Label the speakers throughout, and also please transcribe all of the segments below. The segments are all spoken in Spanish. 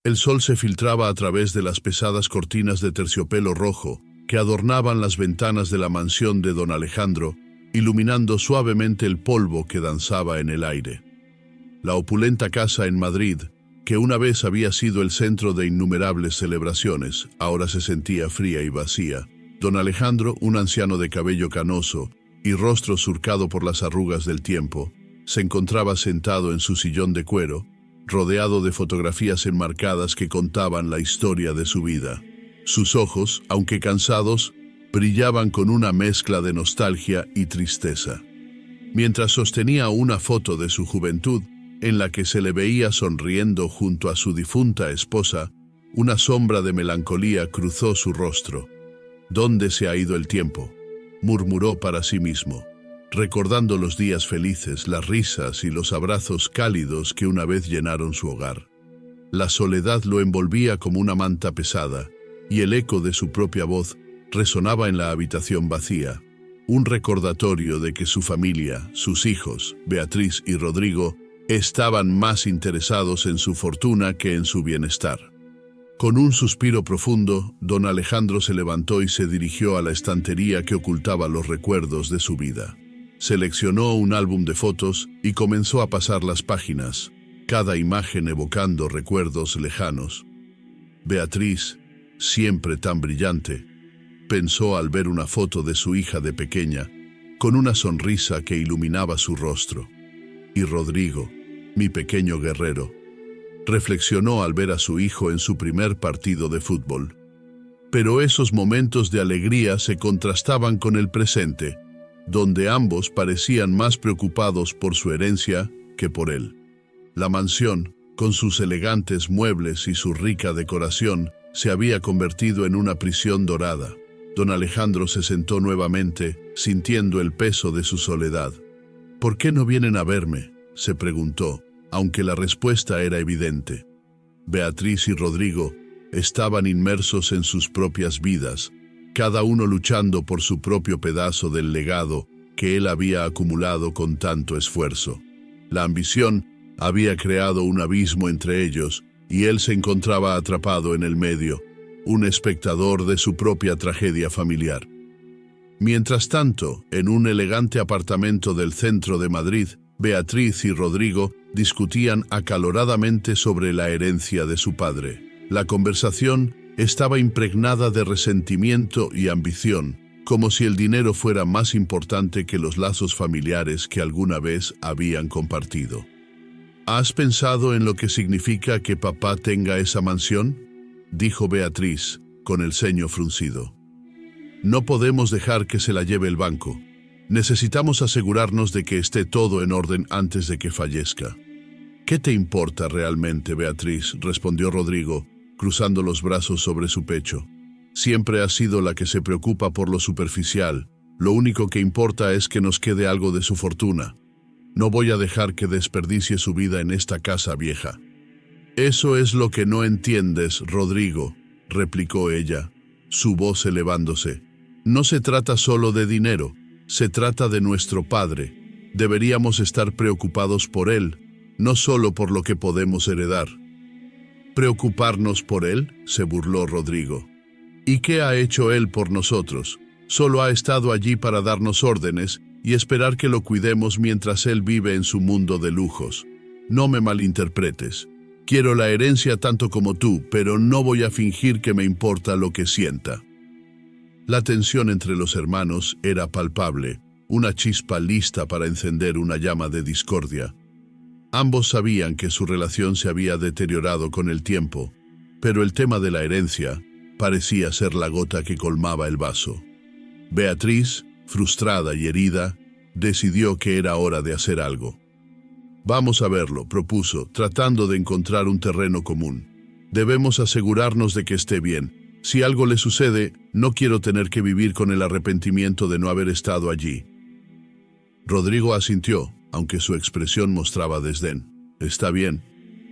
Speaker 1: El sol se filtraba a través de las pesadas cortinas de terciopelo rojo que adornaban las ventanas de la mansión de don Alejandro, iluminando suavemente el polvo que danzaba en el aire. La opulenta casa en Madrid, que una vez había sido el centro de innumerables celebraciones, ahora se sentía fría y vacía. Don Alejandro, un anciano de cabello canoso y rostro surcado por las arrugas del tiempo, se encontraba sentado en su sillón de cuero, rodeado de fotografías enmarcadas que contaban la historia de su vida. Sus ojos, aunque cansados, brillaban con una mezcla de nostalgia y tristeza. Mientras sostenía una foto de su juventud, en la que se le veía sonriendo junto a su difunta esposa, una sombra de melancolía cruzó su rostro. «¿Dónde se ha ido el tiempo?», murmuró para sí mismo, recordando los días felices, las risas y los abrazos cálidos que una vez llenaron su hogar. La soledad lo envolvía como una manta pesada, y el eco de su propia voz resonaba en la habitación vacía, un recordatorio de que su familia, sus hijos, Beatriz y Rodrigo, estaban más interesados en su fortuna que en su bienestar. Con un suspiro profundo, don Alejandro se levantó y se dirigió a la estantería que ocultaba los recuerdos de su vida. Seleccionó un álbum de fotos y comenzó a pasar las páginas, cada imagen evocando recuerdos lejanos. Beatriz, siempre tan brillante, pensó al ver una foto de su hija de pequeña, con una sonrisa que iluminaba su rostro. Y Rodrigo, mi pequeño guerrero, reflexionó al ver a su hijo en su primer partido de fútbol. Pero esos momentos de alegría se contrastaban con el presente, donde ambos parecían más preocupados por su herencia que por él. La mansión, con sus elegantes muebles y su rica decoración, se había convertido en una prisión dorada. Don Alejandro se sentó nuevamente, sintiendo el peso de su soledad. «¿Por qué no vienen a verme?», se preguntó, aunque la respuesta era evidente. Beatriz y Rodrigo estaban inmersos en sus propias vidas, cada uno luchando por su propio pedazo del legado que él había acumulado con tanto esfuerzo. La ambición había creado un abismo entre ellos, y él se encontraba atrapado en el medio, un espectador de su propia tragedia familiar. Mientras tanto, en un elegante apartamento del centro de Madrid, Beatriz y Rodrigo discutían acaloradamente sobre la herencia de su padre. La conversación estaba impregnada de resentimiento y ambición, como si el dinero fuera más importante que los lazos familiares que alguna vez habían compartido. «¿Has pensado en lo que significa que papá tenga esa mansión?», dijo Beatriz, con el ceño fruncido. «No podemos dejar que se la lleve el banco. Necesitamos asegurarnos de que esté todo en orden antes de que fallezca». «¿Qué te importa realmente, Beatriz?», respondió Rodrigo, cruzando los brazos sobre su pecho. «Siempre has sido la que se preocupa por lo superficial. Lo único que importa es que nos quede algo de su fortuna. No voy a dejar que desperdicie su vida en esta casa vieja». «Eso es lo que no entiendes, Rodrigo», replicó ella, su voz elevándose. «No se trata solo de dinero, se trata de nuestro padre. Deberíamos estar preocupados por él, no solo por lo que podemos heredar». «¿Preocuparnos por él?», se burló Rodrigo. «¿Y qué ha hecho él por nosotros? Solo ha estado allí para darnos órdenes y esperar que lo cuidemos mientras él vive en su mundo de lujos. No me malinterpretes. Quiero la herencia tanto como tú, pero no voy a fingir que me importa lo que sienta». La tensión entre los hermanos era palpable, una chispa lista para encender una llama de discordia. Ambos sabían que su relación se había deteriorado con el tiempo, pero el tema de la herencia parecía ser la gota que colmaba el vaso. Beatriz, frustrada y herida, decidió que era hora de hacer algo. «Vamos a verlo», propuso, tratando de encontrar un terreno común. «Debemos asegurarnos de que esté bien. Si algo le sucede, no quiero tener que vivir con el arrepentimiento de no haber estado allí». Rodrigo asintió, aunque su expresión mostraba desdén. «Está bien,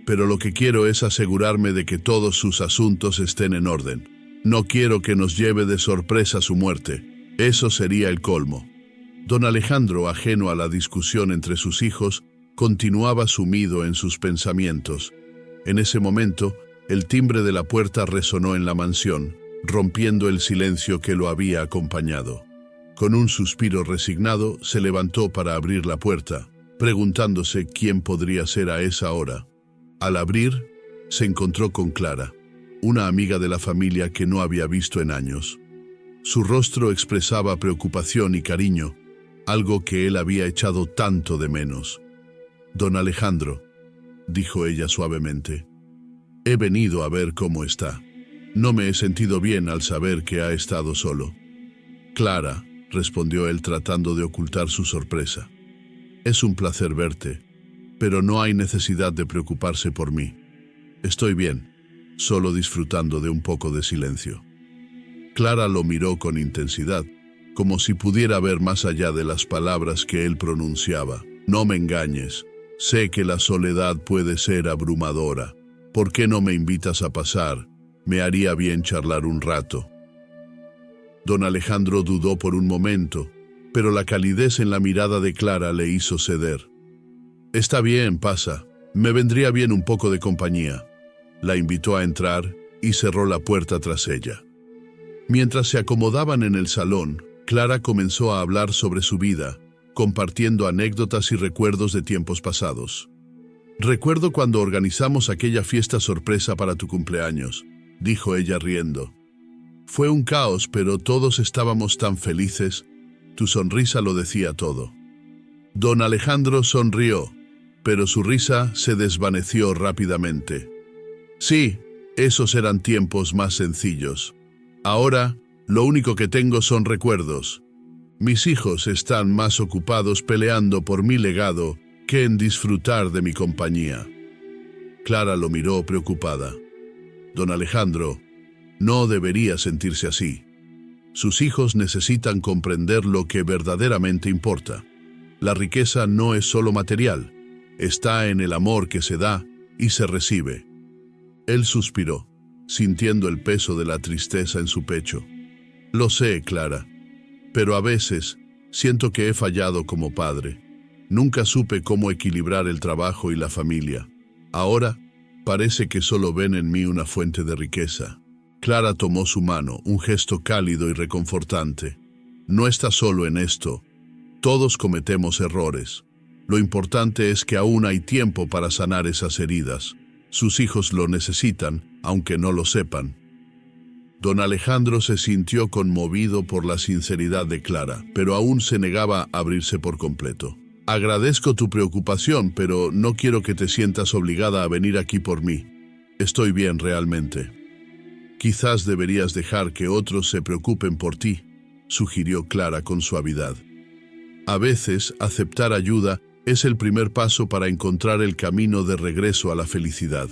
Speaker 1: pero lo que quiero es asegurarme de que todos sus asuntos estén en orden. No quiero que nos lleve de sorpresa su muerte. Eso sería el colmo». Don Alejandro, ajeno a la discusión entre sus hijos, continuaba sumido en sus pensamientos. En ese momento, El timbre de la puerta resonó en la mansión, rompiendo el silencio que lo había acompañado. Con un suspiro resignado, se levantó para abrir la puerta, preguntándose quién podría ser a esa hora. Al abrir, se encontró con Clara, una amiga de la familia que no había visto en años. Su rostro expresaba preocupación y cariño, algo que él había echado tanto de menos. «Don Alejandro», dijo ella suavemente, «he venido a ver cómo está. No me he sentido bien al saber que ha estado solo». «Clara», respondió él tratando de ocultar su sorpresa, «es un placer verte, pero no hay necesidad de preocuparse por mí. Estoy bien, solo disfrutando de un poco de silencio». Clara lo miró con intensidad, como si pudiera ver más allá de las palabras que él pronunciaba. «No me engañes. Sé que la soledad puede ser abrumadora. ¿Por qué no me invitas a pasar? Me haría bien charlar un rato». Don Alejandro dudó por un momento, pero la calidez en la mirada de Clara le hizo ceder. «Está bien, pasa. Me vendría bien un poco de compañía». La invitó a entrar y cerró la puerta tras ella. Mientras se acomodaban en el salón, Clara comenzó a hablar sobre su vida, compartiendo anécdotas y recuerdos de tiempos pasados. «Recuerdo cuando organizamos aquella fiesta sorpresa para tu cumpleaños», dijo ella riendo. «Fue un caos, pero todos estábamos tan felices. Tu sonrisa lo decía todo». Don Alejandro sonrió, pero su risa se desvaneció rápidamente. «Sí, esos eran tiempos más sencillos. Ahora, lo único que tengo son recuerdos. Mis hijos están más ocupados peleando por mi legado que en disfrutar de mi compañía». Clara lo miró preocupada. «Don Alejandro, no debería sentirse así. Sus hijos necesitan comprender lo que verdaderamente importa. La riqueza no es solo material, está en el amor que se da y se recibe». Él suspiró, sintiendo el peso de la tristeza en su pecho. «Lo sé, Clara, pero a veces siento que he fallado como padre. Nunca supe cómo equilibrar el trabajo y la familia. Ahora parece que solo ven en mí una fuente de riqueza». Clara tomó su mano, un gesto cálido y reconfortante. «No estás solo en esto. Todos cometemos errores. Lo importante es que aún hay tiempo para sanar esas heridas. Sus hijos lo necesitan, aunque no lo sepan». Don Alejandro se sintió conmovido por la sinceridad de Clara, pero aún se negaba a abrirse por completo. «Agradezco tu preocupación, pero no quiero que te sientas obligada a venir aquí por mí. Estoy bien realmente». «Quizás deberías dejar que otros se preocupen por ti», sugirió Clara con suavidad. «A veces, aceptar ayuda es el primer paso para encontrar el camino de regreso a la felicidad».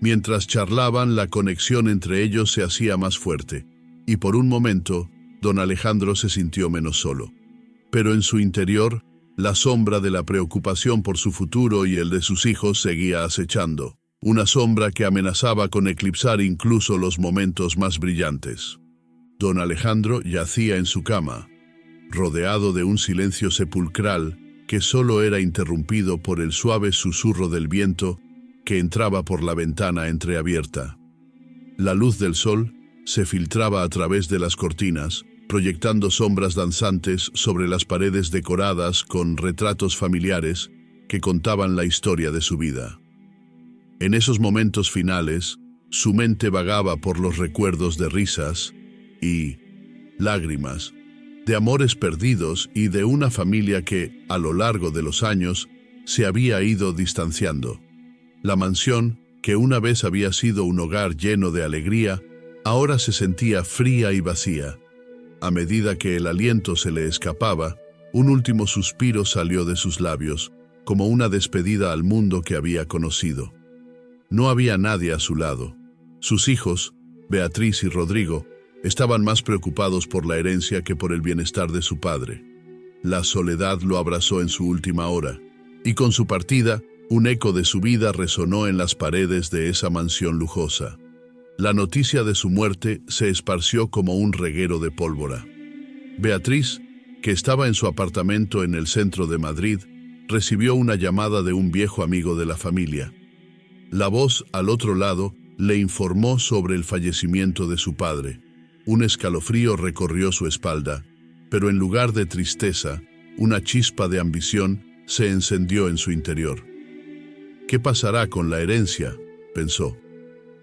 Speaker 1: Mientras charlaban, la conexión entre ellos se hacía más fuerte, y por un momento, don Alejandro se sintió menos solo. Pero en su interior, la sombra de la preocupación por su futuro y el de sus hijos seguía acechando, una sombra que amenazaba con eclipsar incluso los momentos más brillantes. Don Alejandro yacía en su cama, rodeado de un silencio sepulcral que solo era interrumpido por el suave susurro del viento que entraba por la ventana entreabierta. La luz del sol se filtraba a través de las cortinas, proyectando sombras danzantes sobre las paredes decoradas con retratos familiares que contaban la historia de su vida. En esos momentos finales, su mente vagaba por los recuerdos de risas y lágrimas, de amores perdidos y de una familia que, a lo largo de los años, se había ido distanciando. La mansión, que una vez había sido un hogar lleno de alegría, ahora se sentía fría y vacía. A medida que el aliento se le escapaba, un último suspiro salió de sus labios, como una despedida al mundo que había conocido. No había nadie a su lado. Sus hijos, Beatriz y Rodrigo, estaban más preocupados por la herencia que por el bienestar de su padre. La soledad lo abrazó en su última hora, y con su partida, un eco de su vida resonó en las paredes de esa mansión lujosa. La noticia de su muerte se esparció como un reguero de pólvora. Beatriz, que estaba en su apartamento en el centro de Madrid, recibió una llamada de un viejo amigo de la familia. La voz al otro lado le informó sobre el fallecimiento de su padre. Un escalofrío recorrió su espalda, pero en lugar de tristeza, una chispa de ambición se encendió en su interior. ¿Qué pasará con la herencia?, pensó.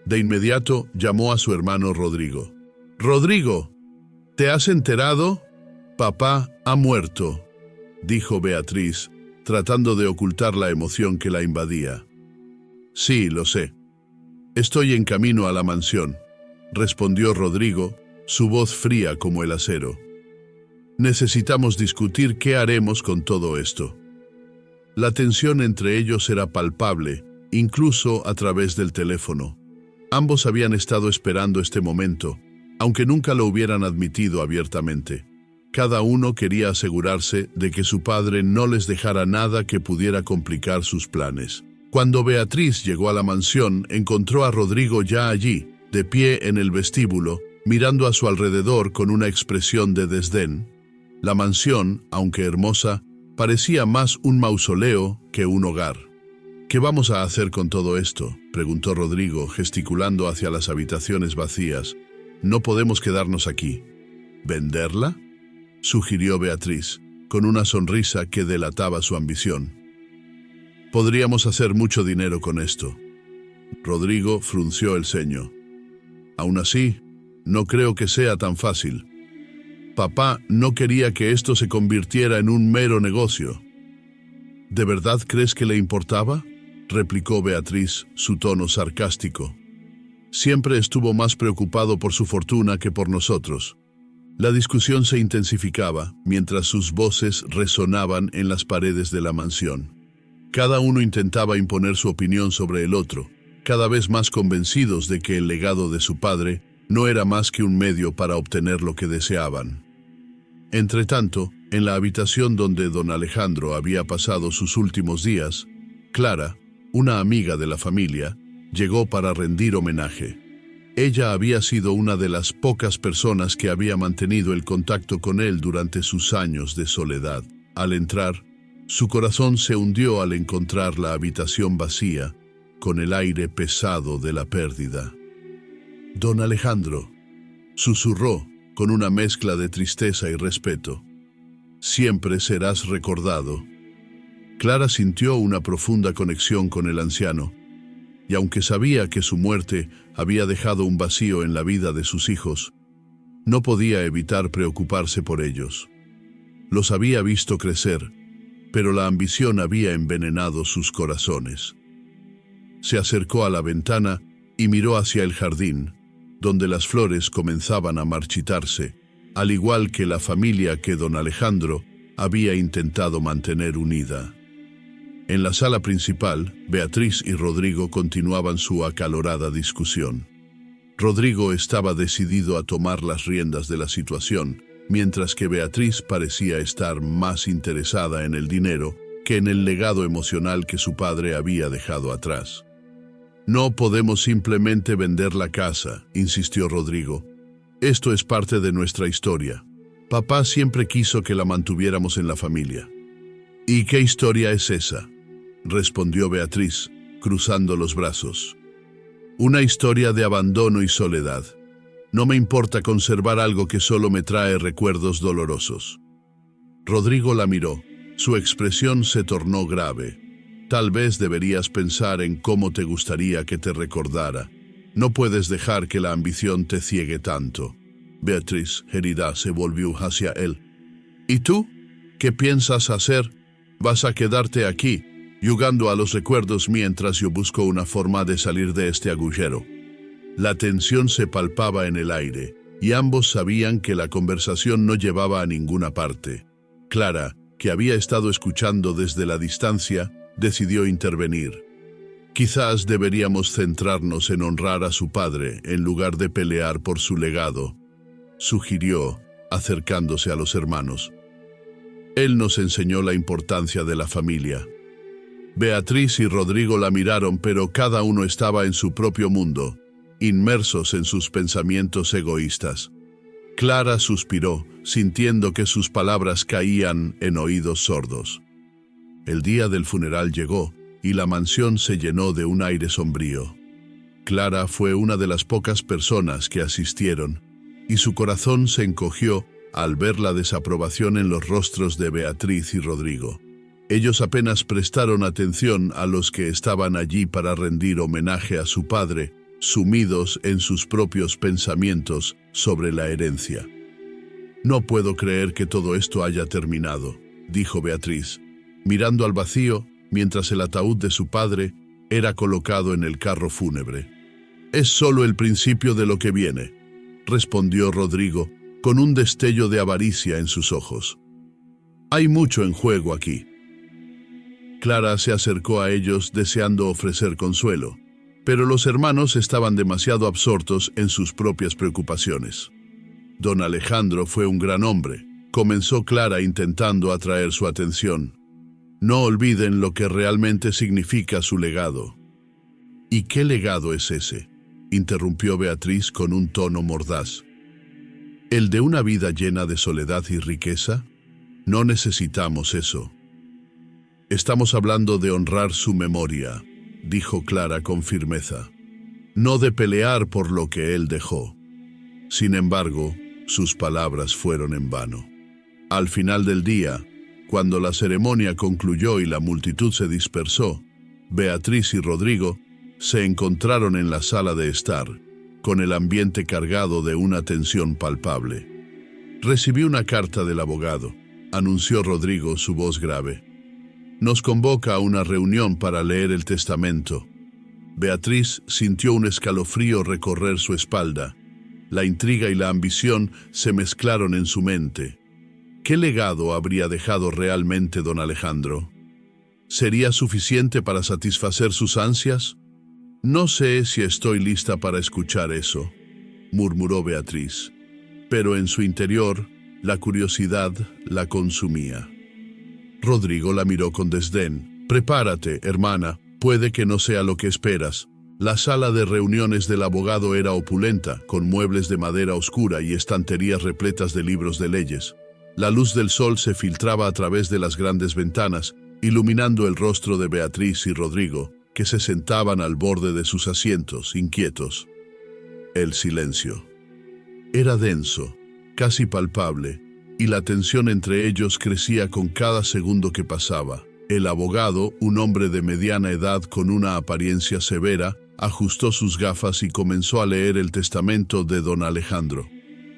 Speaker 1: De inmediato llamó a su hermano Rodrigo. «Rodrigo, ¿te has enterado? Papá ha muerto», dijo Beatriz, tratando de ocultar la emoción que la invadía. «Sí, lo sé. Estoy en camino a la mansión», respondió Rodrigo, su voz fría como el acero. «Necesitamos discutir qué haremos con todo esto». La tensión entre ellos era palpable, incluso a través del teléfono. Ambos habían estado esperando este momento, aunque nunca lo hubieran admitido abiertamente. Cada uno quería asegurarse de que su padre no les dejara nada que pudiera complicar sus planes. Cuando Beatriz llegó a la mansión, encontró a Rodrigo ya allí, de pie en el vestíbulo, mirando a su alrededor con una expresión de desdén. La mansión, aunque hermosa, parecía más un mausoleo que un hogar. «¿Qué vamos a hacer con todo esto?», preguntó Rodrigo, gesticulando hacia las habitaciones vacías. «No podemos quedarnos aquí». «¿Venderla?», sugirió Beatriz, con una sonrisa que delataba su ambición. «Podríamos hacer mucho dinero con esto». Rodrigo frunció el ceño. «Aún así, no creo que sea tan fácil. Papá no quería que esto se convirtiera en un mero negocio». «¿De verdad crees que le importaba?», replicó Beatriz, su tono sarcástico. «Siempre estuvo más preocupado por su fortuna que por nosotros». La discusión se intensificaba mientras sus voces resonaban en las paredes de la mansión. Cada uno intentaba imponer su opinión sobre el otro, cada vez más convencidos de que el legado de su padre no era más que un medio para obtener lo que deseaban. Entretanto, en la habitación donde don Alejandro había pasado sus últimos días, Clara, una amiga de la familia, llegó para rendir homenaje. Ella había sido una de las pocas personas que había mantenido el contacto con él durante sus años de soledad. Al entrar, su corazón se hundió al encontrar la habitación vacía, con el aire pesado de la pérdida. «Don Alejandro», susurró, con una mezcla de tristeza y respeto, «siempre serás recordado». Clara sintió una profunda conexión con el anciano, y aunque sabía que su muerte había dejado un vacío en la vida de sus hijos, no podía evitar preocuparse por ellos. Los había visto crecer, pero la ambición había envenenado sus corazones. Se acercó a la ventana y miró hacia el jardín, donde las flores comenzaban a marchitarse, al igual que la familia que don Alejandro había intentado mantener unida. En la sala principal, Beatriz y Rodrigo continuaban su acalorada discusión. Rodrigo estaba decidido a tomar las riendas de la situación, mientras que Beatriz parecía estar más interesada en el dinero que en el legado emocional que su padre había dejado atrás. «No podemos simplemente vender la casa», insistió Rodrigo. «Esto es parte de nuestra historia. Papá siempre quiso que la mantuviéramos en la familia». «¿Y qué historia es esa?», respondió Beatriz, cruzando los brazos. «Una historia de abandono y soledad. No me importa conservar algo que solo me trae recuerdos dolorosos». Rodrigo la miró. Su expresión se tornó grave. «Tal vez deberías pensar en cómo te gustaría que te recordara. No puedes dejar que la ambición te ciegue tanto». Beatriz, herida, se volvió hacia él. «¿Y tú? ¿Qué piensas hacer? ¿Vas a quedarte aquí, jugando a los recuerdos mientras yo busco una forma de salir de este agujero?» La tensión se palpaba en el aire, y ambos sabían que la conversación no llevaba a ninguna parte. Clara, que había estado escuchando desde la distancia, decidió intervenir. «Quizás deberíamos centrarnos en honrar a su padre en lugar de pelear por su legado», sugirió, acercándose a los hermanos. «Él nos enseñó la importancia de la familia». Beatriz y Rodrigo la miraron, pero cada uno estaba en su propio mundo, inmersos en sus pensamientos egoístas. Clara suspiró, sintiendo que sus palabras caían en oídos sordos. El día del funeral llegó, y la mansión se llenó de un aire sombrío. Clara fue una de las pocas personas que asistieron, y su corazón se encogió al ver la desaprobación en los rostros de Beatriz y Rodrigo. Ellos apenas prestaron atención a los que estaban allí para rendir homenaje a su padre, sumidos en sus propios pensamientos sobre la herencia. «No puedo creer que todo esto haya terminado», dijo Beatriz, mirando al vacío mientras el ataúd de su padre era colocado en el carro fúnebre. «Es solo el principio de lo que viene», respondió Rodrigo, con un destello de avaricia en sus ojos. «Hay mucho en juego aquí». Clara se acercó a ellos deseando ofrecer consuelo, pero los hermanos estaban demasiado absortos en sus propias preocupaciones. «Don Alejandro fue un gran hombre», comenzó Clara intentando atraer su atención. «No olviden lo que realmente significa su legado». «¿Y qué legado es ese?», interrumpió Beatriz con un tono mordaz. «¿El de una vida llena de soledad y riqueza? No necesitamos eso». «Estamos hablando de honrar su memoria», dijo Clara con firmeza, «no de pelear por lo que él dejó». Sin embargo, sus palabras fueron en vano. Al final del día, cuando la ceremonia concluyó y la multitud se dispersó, Beatriz y Rodrigo se encontraron en la sala de estar, con el ambiente cargado de una tensión palpable. «Recibí una carta del abogado», anunció Rodrigo, su voz grave. «Nos convoca a una reunión para leer el testamento». Beatriz sintió un escalofrío recorrer su espalda. La intriga y la ambición se mezclaron en su mente. ¿Qué legado habría dejado realmente don Alejandro? ¿Sería suficiente para satisfacer sus ansias? «No sé si estoy lista para escuchar eso», murmuró Beatriz, pero en su interior la curiosidad la consumía. Rodrigo la miró con desdén. «Prepárate, hermana, puede que no sea lo que esperas». La sala de reuniones del abogado era opulenta, con muebles de madera oscura y estanterías repletas de libros de leyes. La luz del sol se filtraba a través de las grandes ventanas, iluminando el rostro de Beatriz y Rodrigo, que se sentaban al borde de sus asientos, inquietos. El silencio era denso, casi palpable, y la tensión entre ellos crecía con cada segundo que pasaba. El abogado, un hombre de mediana edad con una apariencia severa, ajustó sus gafas y comenzó a leer el testamento de don Alejandro.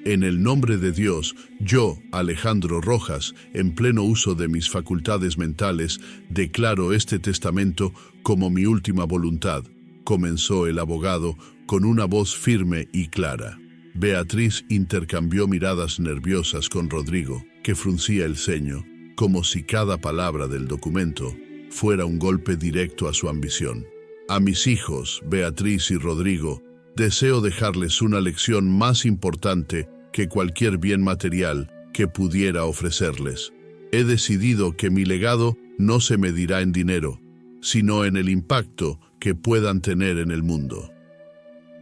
Speaker 1: «En el nombre de Dios, yo, Alejandro Rojas, en pleno uso de mis facultades mentales, declaro este testamento como mi última voluntad», comenzó el abogado con una voz firme y clara. Beatriz intercambió miradas nerviosas con Rodrigo, que fruncía el ceño, como si cada palabra del documento fuera un golpe directo a su ambición. «A mis hijos, Beatriz y Rodrigo, deseo dejarles una lección más importante que cualquier bien material que pudiera ofrecerles. He decidido que mi legado no se medirá en dinero, sino en el impacto que puedan tener en el mundo.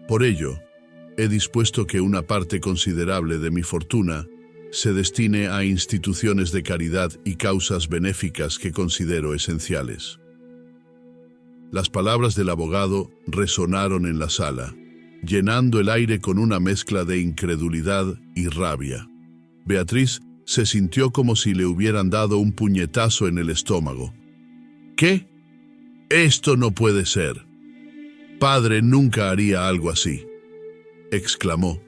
Speaker 1: Por ello, he dispuesto que una parte considerable de mi fortuna se destine a instituciones de caridad y causas benéficas que considero esenciales». Las palabras del abogado resonaron en la sala, llenando el aire con una mezcla de incredulidad y rabia. Beatriz se sintió como si le hubieran dado un puñetazo en el estómago. «¿Qué? Esto no puede ser. Padre nunca haría algo así», exclamó,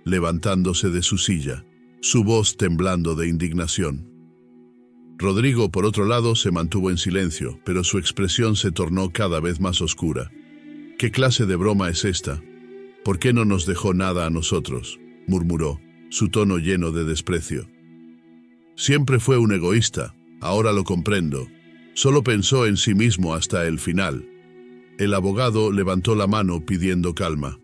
Speaker 1: levantándose de su silla, su voz temblando de indignación. Rodrigo, por otro lado, se mantuvo en silencio, pero su expresión se tornó cada vez más oscura. «¿Qué clase de broma es esta? ¿Por qué no nos dejó nada a nosotros?», murmuró, su tono lleno de desprecio. «Siempre fue un egoísta, ahora lo comprendo. Solo pensó en sí mismo hasta el final». El abogado levantó la mano pidiendo calma.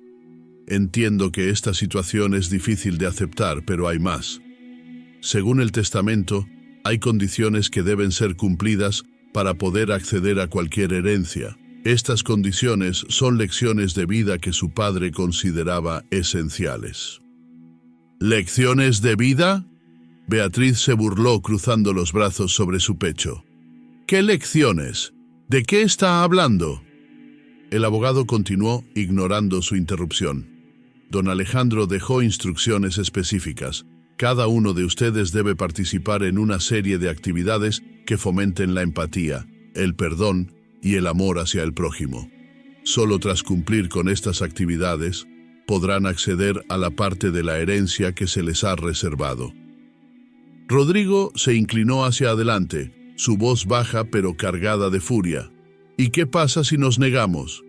Speaker 1: «Entiendo que esta situación es difícil de aceptar, pero hay más. Según el testamento, hay condiciones que deben ser cumplidas para poder acceder a cualquier herencia. Estas condiciones son lecciones de vida que su padre consideraba esenciales». «¿Lecciones de vida?», Beatriz se burló cruzando los brazos sobre su pecho. «¿Qué lecciones? ¿De qué está hablando?». El abogado continuó, ignorando su interrupción. Don Alejandro dejó instrucciones específicas. Cada uno de ustedes debe participar en una serie de actividades que fomenten la empatía, el perdón y el amor hacia el prójimo. Solo tras cumplir con estas actividades, podrán acceder a la parte de la herencia que se les ha reservado. Rodrigo se inclinó hacia adelante, su voz baja pero cargada de furia. ¿Y qué pasa si nos negamos?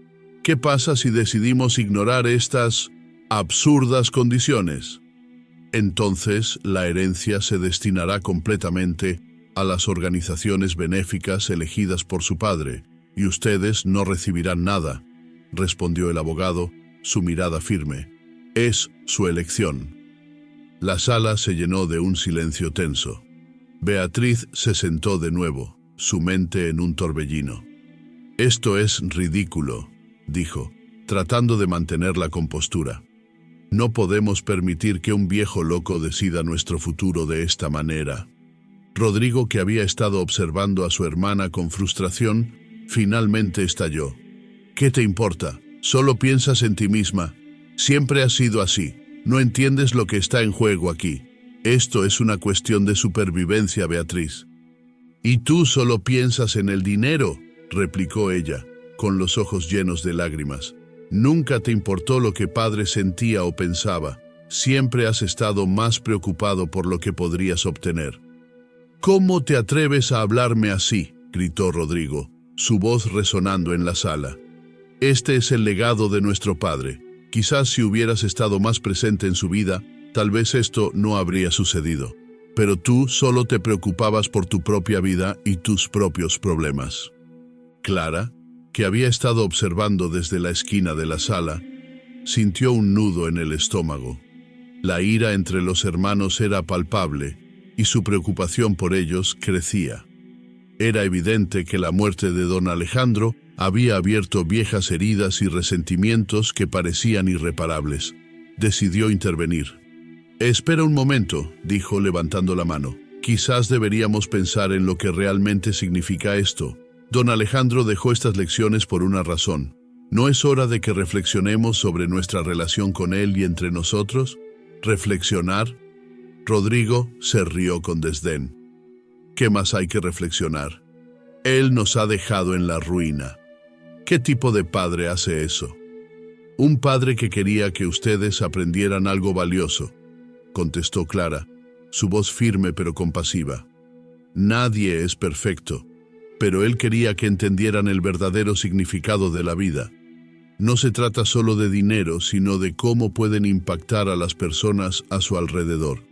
Speaker 1: ¿Qué pasa si decidimos ignorar estas absurdas condiciones? Entonces, la herencia se destinará completamente a las organizaciones benéficas elegidas por su padre, y ustedes no recibirán nada, respondió el abogado, su mirada firme. Es su elección. La sala se llenó de un silencio tenso. Beatriz se sentó de nuevo, su mente en un torbellino. Esto es ridículo, dijo, tratando de mantener la compostura. No podemos permitir que un viejo loco decida nuestro futuro de esta manera. Rodrigo, que había estado observando a su hermana con frustración, finalmente estalló. ¿Qué te importa? Solo piensas en ti misma. Siempre has sido así. No entiendes lo que está en juego aquí. Esto es una cuestión de supervivencia, Beatriz. Y tú solo piensas en el dinero, replicó ella, con los ojos llenos de lágrimas. Nunca te importó lo que padre sentía o pensaba. Siempre has estado más preocupado por lo que podrías obtener. ¿Cómo te atreves a hablarme así?, gritó Rodrigo, su voz resonando en la sala. Este es el legado de nuestro padre. Quizás si hubieras estado más presente en su vida, tal vez esto no habría sucedido. Pero tú solo te preocupabas por tu propia vida y tus propios problemas. Clara, que había estado observando desde la esquina de la sala, sintió un nudo en el estómago. La ira entre los hermanos era palpable y su preocupación por ellos crecía. Era evidente que la muerte de don Alejandro había abierto viejas heridas y resentimientos que parecían irreparables. Decidió intervenir. «Espera un momento», dijo levantando la mano. «Quizás deberíamos pensar en lo que realmente significa esto. Don Alejandro dejó estas lecciones por una razón. ¿No es hora de que reflexionemos sobre nuestra relación con él y entre nosotros? ¿Reflexionar?» Rodrigo se rió con desdén. «¿Qué más hay que reflexionar? Él nos ha dejado en la ruina. ¿Qué tipo de padre hace eso?» «Un padre que quería que ustedes aprendieran algo valioso», contestó Clara, su voz firme pero compasiva. «Nadie es perfecto, pero él quería que entendieran el verdadero significado de la vida. No se trata solo de dinero, sino de cómo pueden impactar a las personas a su alrededor».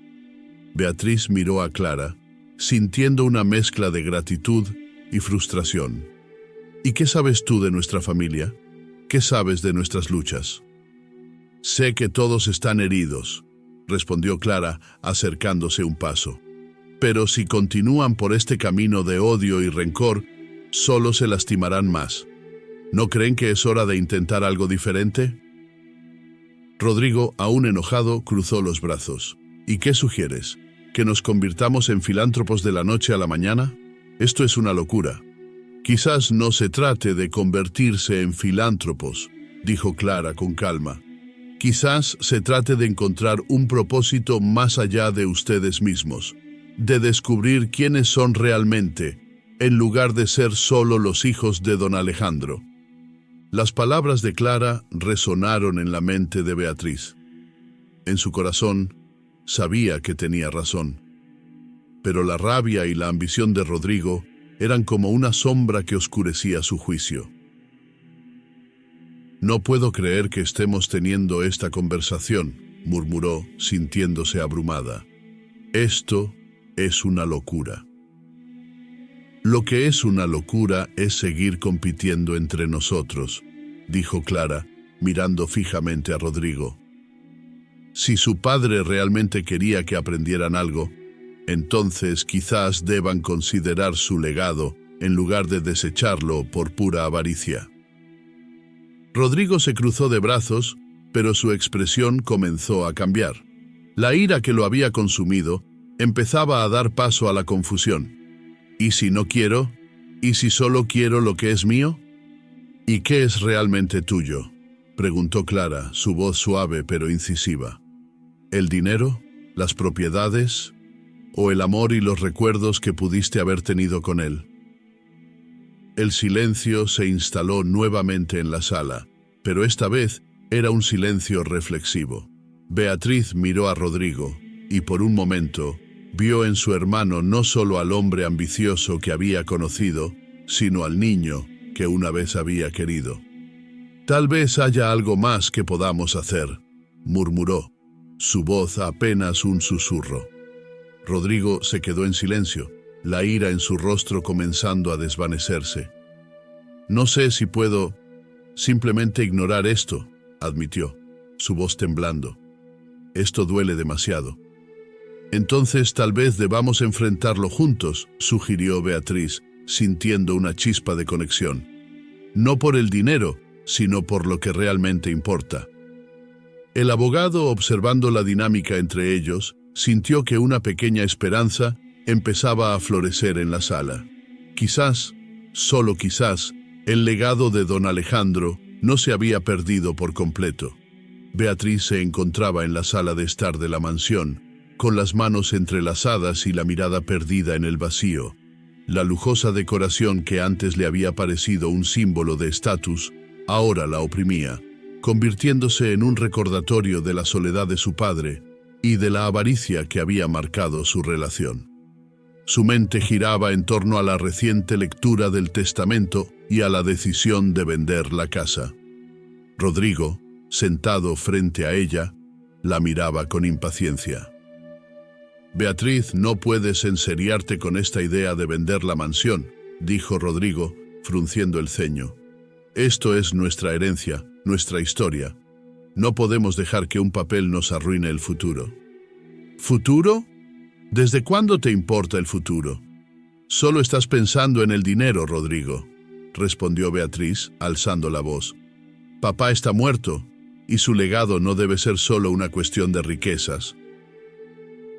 Speaker 1: Beatriz miró a Clara, sintiendo una mezcla de gratitud y frustración. «¿Y qué sabes tú de nuestra familia? ¿Qué sabes de nuestras luchas?» «Sé que todos están heridos», respondió Clara, acercándose un paso. «Pero si continúan por este camino de odio y rencor, solo se lastimarán más. ¿No creen que es hora de intentar algo diferente?» Rodrigo, aún enojado, cruzó los brazos. «¿Y qué sugieres? ¿Que nos convirtamos en filántropos de la noche a la mañana? Esto es una locura». «Quizás no se trate de convertirse en filántropos», dijo Clara con calma. «Quizás se trate de encontrar un propósito más allá de ustedes mismos, de descubrir quiénes son realmente, en lugar de ser solo los hijos de don Alejandro». Las palabras de Clara resonaron en la mente de Beatriz. En su corazón, sabía que tenía razón. Pero la rabia y la ambición de Rodrigo eran como una sombra que oscurecía su juicio. «No puedo creer que estemos teniendo esta conversación», murmuró, sintiéndose abrumada. «Esto es una locura». «Lo que es una locura es seguir compitiendo entre nosotros», dijo Clara, mirando fijamente a Rodrigo. «Si su padre realmente quería que aprendieran algo, entonces quizás deban considerar su legado en lugar de desecharlo por pura avaricia». Rodrigo se cruzó de brazos, pero su expresión comenzó a cambiar. La ira que lo había consumido empezaba a dar paso a la confusión. «¿Y si no quiero? ¿Y si solo quiero lo que es mío?». ¿Y qué es realmente tuyo?, preguntó Clara, su voz suave pero incisiva. ¿El dinero? ¿Las propiedades? ¿O el amor y los recuerdos que pudiste haber tenido con él? El silencio se instaló nuevamente en la sala, pero esta vez era un silencio reflexivo. Beatriz miró a Rodrigo y por un momento vio en su hermano no solo al hombre ambicioso que había conocido, sino al niño que una vez había querido. «Tal vez haya algo más que podamos hacer», murmuró, su voz apenas un susurro. Rodrigo se quedó en silencio, la ira en su rostro comenzando a desvanecerse. «No sé si puedo simplemente ignorar esto», admitió, su voz temblando. «Esto duele demasiado». «Entonces tal vez debamos enfrentarlo juntos», sugirió Beatriz, sintiendo una chispa de conexión. «No por el dinero, sino por lo que realmente importa». El abogado, observando la dinámica entre ellos, sintió que una pequeña esperanza empezaba a florecer en la sala. Quizás, solo quizás, el legado de don Alejandro no se había perdido por completo. Beatriz se encontraba en la sala de estar de la mansión, con las manos entrelazadas y la mirada perdida en el vacío. La lujosa decoración que antes le había parecido un símbolo de estatus, ahora la oprimía, convirtiéndose en un recordatorio de la soledad de su padre y de la avaricia que había marcado su relación. Su mente giraba en torno a la reciente lectura del testamento y a la decisión de vender la casa. Rodrigo, sentado frente a ella, la miraba con impaciencia. «Beatriz, no puedes enseriarte con esta idea de vender la mansión», dijo Rodrigo, frunciendo el ceño. «Esto es nuestra herencia, nuestra historia. No podemos dejar que un papel nos arruine el futuro». «¿Futuro? ¿Desde cuándo te importa el futuro?» «Solo estás pensando en el dinero, Rodrigo», respondió Beatriz, alzando la voz. «Papá está muerto, y su legado no debe ser solo una cuestión de riquezas».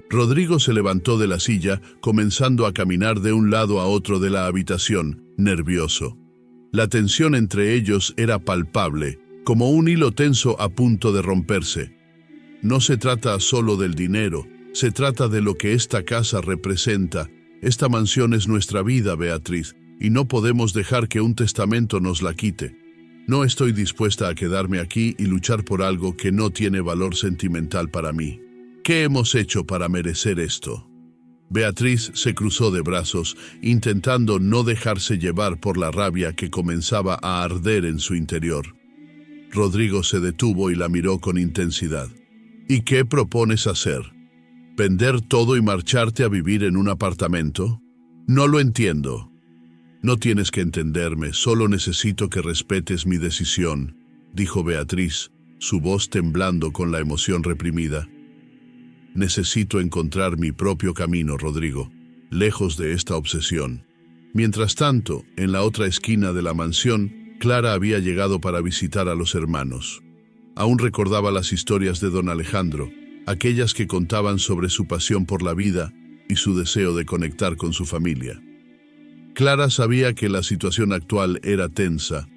Speaker 1: Rodrigo se levantó de la silla, comenzando a caminar de un lado a otro de la habitación, nervioso. La tensión entre ellos era palpable, como un hilo tenso a punto de romperse. No se trata solo del dinero, se trata de lo que esta casa representa. Esta mansión es nuestra vida, Beatriz, y no podemos dejar que un testamento nos la quite. No estoy dispuesta a quedarme aquí y luchar por algo que no tiene valor sentimental para mí. ¿Qué hemos hecho para merecer esto? Beatriz se cruzó de brazos, intentando no dejarse llevar por la rabia que comenzaba a arder en su interior. Rodrigo se detuvo y la miró con intensidad. ¿Y qué propones hacer? ¿Vender todo y marcharte a vivir en un apartamento? No lo entiendo. No tienes que entenderme, solo necesito que respetes mi decisión, dijo Beatriz, su voz temblando con la emoción reprimida. Necesito encontrar mi propio camino, Rodrigo, lejos de esta obsesión. Mientras tanto, en la otra esquina de la mansión, Clara había llegado para visitar a los hermanos. Aún recordaba las historias de don Alejandro, aquellas que contaban sobre su pasión por la vida y su deseo de conectar con su familia. Clara sabía que la situación actual era tensa,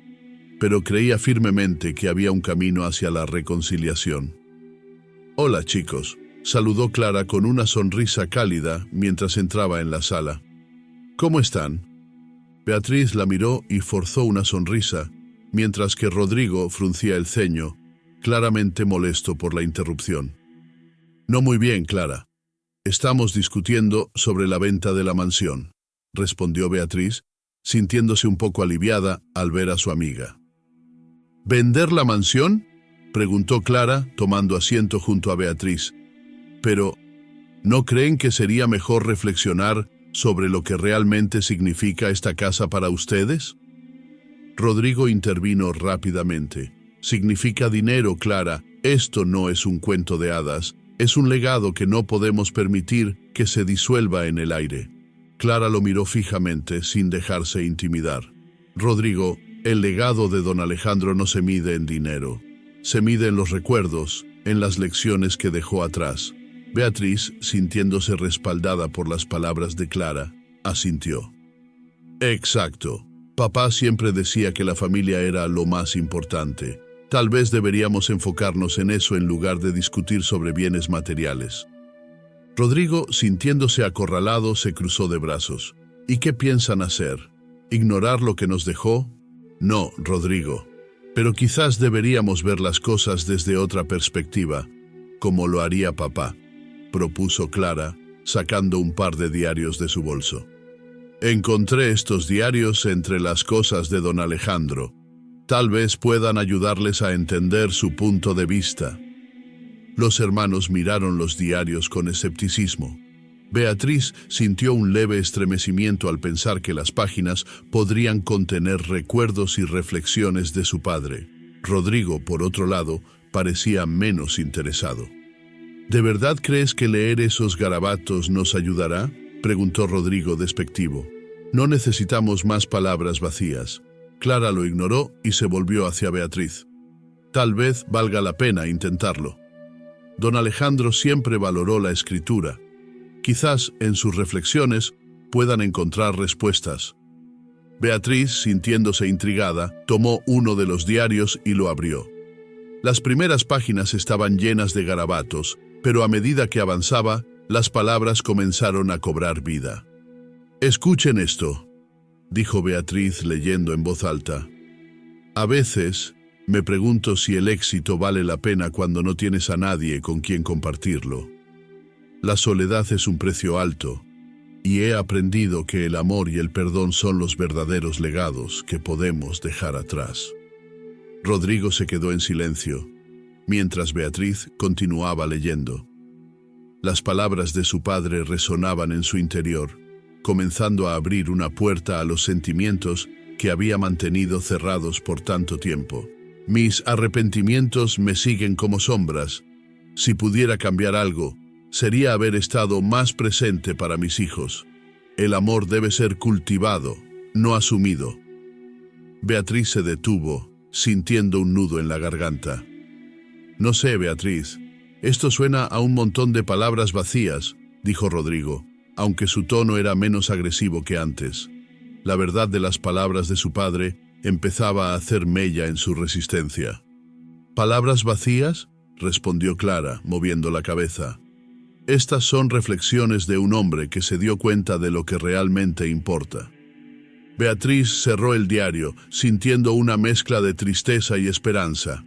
Speaker 1: pero creía firmemente que había un camino hacia la reconciliación. «Hola, chicos», saludó Clara con una sonrisa cálida mientras entraba en la sala. «¿Cómo están?» Beatriz la miró y forzó una sonrisa, mientras que Rodrigo fruncía el ceño, claramente molesto por la interrupción. «No muy bien, Clara. Estamos discutiendo sobre la venta de la mansión», respondió Beatriz, sintiéndose un poco aliviada al ver a su amiga. «¿Vender la mansión?», preguntó Clara, tomando asiento junto a Beatriz. «Pero, ¿no creen que sería mejor reflexionar sobre lo que realmente significa esta casa para ustedes?» Rodrigo intervino rápidamente. «Significa dinero, Clara. Esto no es un cuento de hadas. Es un legado que no podemos permitir que se disuelva en el aire». Clara lo miró fijamente, sin dejarse intimidar. «Rodrigo, el legado de don Alejandro no se mide en dinero. Se mide en los recuerdos, en las lecciones que dejó atrás». Beatriz, sintiéndose respaldada por las palabras de Clara, asintió. «Exacto. Papá siempre decía que la familia era lo más importante. Tal vez deberíamos enfocarnos en eso en lugar de discutir sobre bienes materiales. Rodrigo, sintiéndose acorralado, se cruzó de brazos. ¿Y qué piensan hacer? ¿Ignorar lo que nos dejó? No, Rodrigo. Pero quizás deberíamos ver las cosas desde otra perspectiva, como lo haría papá, propuso Clara, sacando un par de diarios de su bolso. Encontré estos diarios entre las cosas de don Alejandro. Tal vez puedan ayudarles a entender su punto de vista. Los hermanos miraron los diarios con escepticismo. Beatriz sintió un leve estremecimiento al pensar que las páginas podrían contener recuerdos y reflexiones de su padre. Rodrigo, por otro lado, parecía menos interesado. ¿De verdad crees que leer esos garabatos nos ayudará?, preguntó Rodrigo despectivo. No necesitamos más palabras vacías. Clara lo ignoró y se volvió hacia Beatriz. Tal vez valga la pena intentarlo. Don Alejandro siempre valoró la escritura. Quizás en sus reflexiones puedan encontrar respuestas. Beatriz, sintiéndose intrigada, tomó uno de los diarios y lo abrió. Las primeras páginas estaban llenas de garabatos, pero a medida que avanzaba, las palabras comenzaron a cobrar vida. «Escuchen esto», dijo Beatriz leyendo en voz alta. «A veces me pregunto si el éxito vale la pena cuando no tienes a nadie con quien compartirlo. La soledad es un precio alto, y he aprendido que el amor y el perdón son los verdaderos legados que podemos dejar atrás». Rodrigo se quedó en silencio, mientras Beatriz continuaba leyendo. Las palabras de su padre resonaban en su interior, comenzando a abrir una puerta a los sentimientos que había mantenido cerrados por tanto tiempo. «Mis arrepentimientos me siguen como sombras. Si pudiera cambiar algo, sería haber estado más presente para mis hijos. El amor debe ser cultivado, no asumido». Beatriz se detuvo, sintiendo un nudo en la garganta. «No sé, Beatriz. Esto suena a un montón de palabras vacías», dijo Rodrigo, aunque su tono era menos agresivo que antes. La verdad de las palabras de su padre empezaba a hacer mella en su resistencia. «¿Palabras vacías?», respondió Clara, moviendo la cabeza. «Estas son reflexiones de un hombre que se dio cuenta de lo que realmente importa». Beatriz cerró el diario, sintiendo una mezcla de tristeza y esperanza.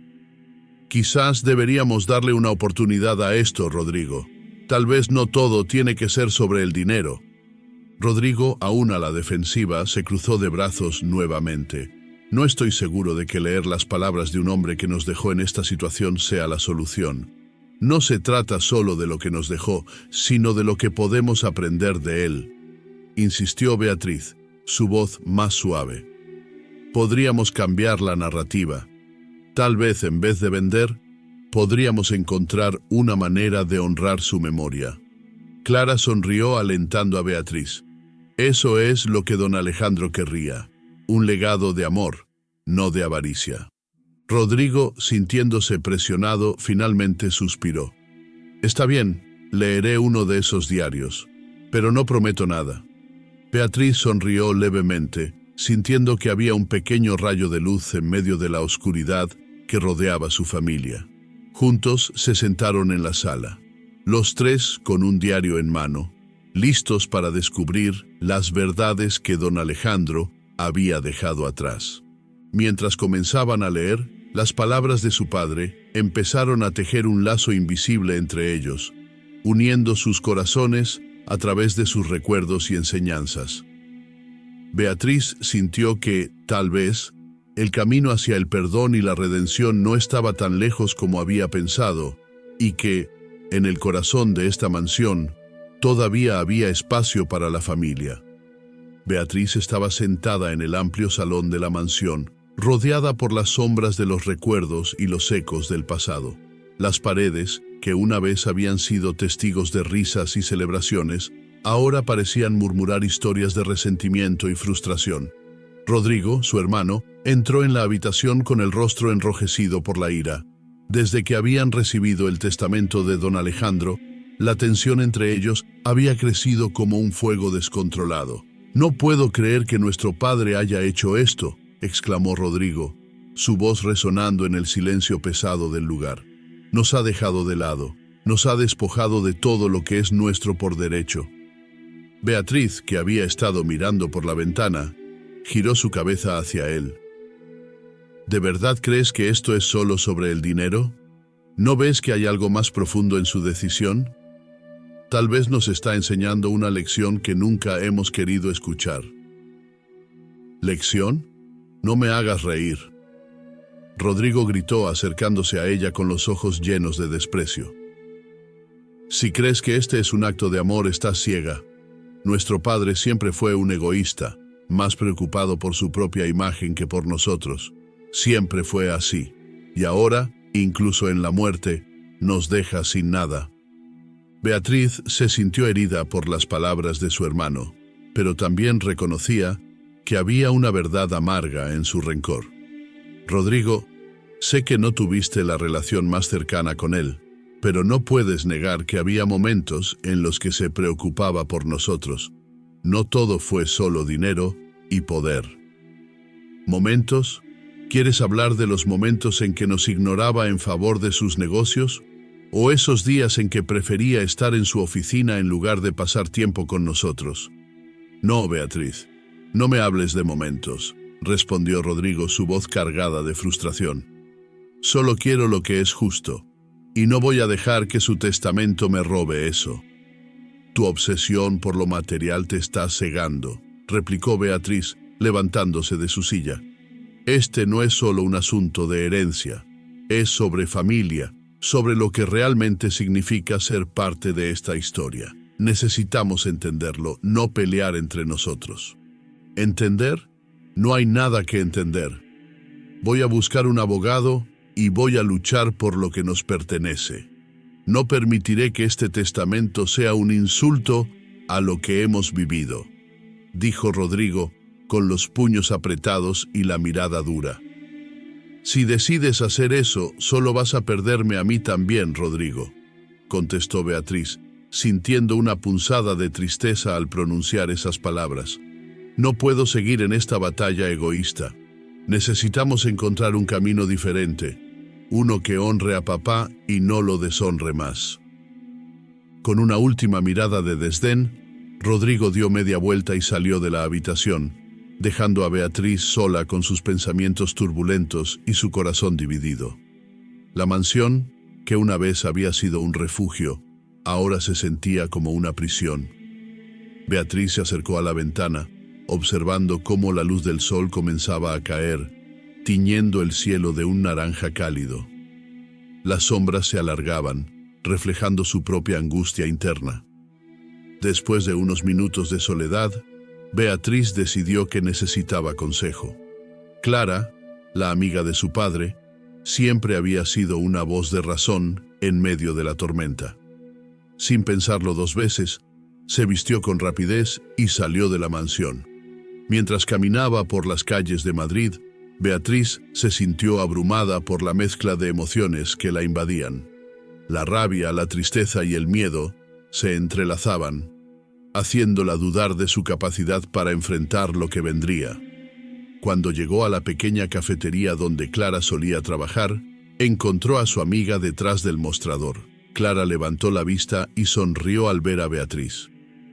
Speaker 1: «Quizás deberíamos darle una oportunidad a esto, Rodrigo. Tal vez no todo tiene que ser sobre el dinero». Rodrigo, aún a la defensiva, se cruzó de brazos nuevamente. «No estoy seguro de que leer las palabras de un hombre que nos dejó en esta situación sea la solución. No se trata solo de lo que nos dejó, sino de lo que podemos aprender de él», insistió Beatriz, su voz más suave. «Podríamos cambiar la narrativa. Tal vez, en vez de vender, podríamos encontrar una manera de honrar su memoria». Clara sonrió alentando a Beatriz. «Eso es lo que don Alejandro querría, un legado de amor, no de avaricia». Rodrigo, sintiéndose presionado, finalmente suspiró. «Está bien, leeré uno de esos diarios, pero no prometo nada». Beatriz sonrió levemente, sintiendo que había un pequeño rayo de luz en medio de la oscuridad que rodeaba su familia. Juntos se sentaron en la sala, los tres con un diario en mano, listos para descubrir las verdades que don Alejandro había dejado atrás. Mientras comenzaban a leer, las palabras de su padre empezaron a tejer un lazo invisible entre ellos, uniendo sus corazones a través de sus recuerdos y enseñanzas. Beatriz sintió que, tal vez, el camino hacia el perdón y la redención no estaba tan lejos como había pensado, y que, en el corazón de esta mansión, todavía había espacio para la familia. Beatriz estaba sentada en el amplio salón de la mansión, rodeada por las sombras de los recuerdos y los ecos del pasado. Las paredes, que una vez habían sido testigos de risas y celebraciones, ahora parecían murmurar historias de resentimiento y frustración. Rodrigo, su hermano, entró en la habitación con el rostro enrojecido por la ira. Desde que habían recibido el testamento de don Alejandro, la tensión entre ellos había crecido como un fuego descontrolado. No puedo creer que nuestro padre haya hecho esto, exclamó Rodrigo, su voz resonando en el silencio pesado del lugar. Nos ha dejado de lado, nos ha despojado de todo lo que es nuestro por derecho. Beatriz, que había estado mirando por la ventana, giró su cabeza hacia él. ¿De verdad crees que esto es solo sobre el dinero? ¿No ves que hay algo más profundo en su decisión? Tal vez nos está enseñando una lección que nunca hemos querido escuchar. ¿Lección? No me hagas reír. Rodrigo gritó acercándose a ella con los ojos llenos de desprecio. Si crees que este es un acto de amor, estás ciega. Nuestro padre siempre fue un egoísta, más preocupado por su propia imagen que por nosotros. Siempre fue así. Y ahora, incluso en la muerte, nos deja sin nada. Beatriz se sintió herida por las palabras de su hermano, pero también reconocía que había una verdad amarga en su rencor. Rodrigo, sé que no tuviste la relación más cercana con él, pero no puedes negar que había momentos en los que se preocupaba por nosotros. No todo fue solo dinero y poder. ¿Momentos? ¿Quieres hablar de los momentos en que nos ignoraba en favor de sus negocios? ¿O esos días en que prefería estar en su oficina en lugar de pasar tiempo con nosotros? No, Beatriz, no me hables de momentos, respondió Rodrigo, su voz cargada de frustración. Solo quiero lo que es justo, y no voy a dejar que su testamento me robe eso. Tu obsesión por lo material te está cegando, replicó Beatriz, levantándose de su silla. Este no es solo un asunto de herencia, es sobre familia, sobre lo que realmente significa ser parte de esta historia. Necesitamos entenderlo, no pelear entre nosotros. ¿Entender? No hay nada que entender. Voy a buscar un abogado y voy a luchar por lo que nos pertenece. No permitiré que este testamento sea un insulto a lo que hemos vivido, dijo Rodrigo, con los puños apretados y la mirada dura. Si decides hacer eso, solo vas a perderme a mí también, Rodrigo, contestó Beatriz, sintiendo una punzada de tristeza al pronunciar esas palabras. No puedo seguir en esta batalla egoísta. Necesitamos encontrar un camino diferente, uno que honre a papá y no lo deshonre más. Con una última mirada de desdén, Rodrigo dio media vuelta y salió de la habitación, dejando a Beatriz sola con sus pensamientos turbulentos y su corazón dividido. La mansión, que una vez había sido un refugio, ahora se sentía como una prisión. Beatriz se acercó a la ventana, observando cómo la luz del sol comenzaba a caer, tiñendo el cielo de un naranja cálido. Las sombras se alargaban, reflejando su propia angustia interna. Después de unos minutos de soledad, Beatriz decidió que necesitaba consejo. Clara, la amiga de su padre, siempre había sido una voz de razón en medio de la tormenta. Sin pensarlo dos veces, se vistió con rapidez y salió de la mansión. Mientras caminaba por las calles de Madrid, Beatriz se sintió abrumada por la mezcla de emociones que la invadían. La rabia, la tristeza y el miedo se entrelazaban, haciéndola dudar de su capacidad para enfrentar lo que vendría. Cuando llegó a la pequeña cafetería donde Clara solía trabajar, encontró a su amiga detrás del mostrador. Clara levantó la vista y sonrió al ver a Beatriz.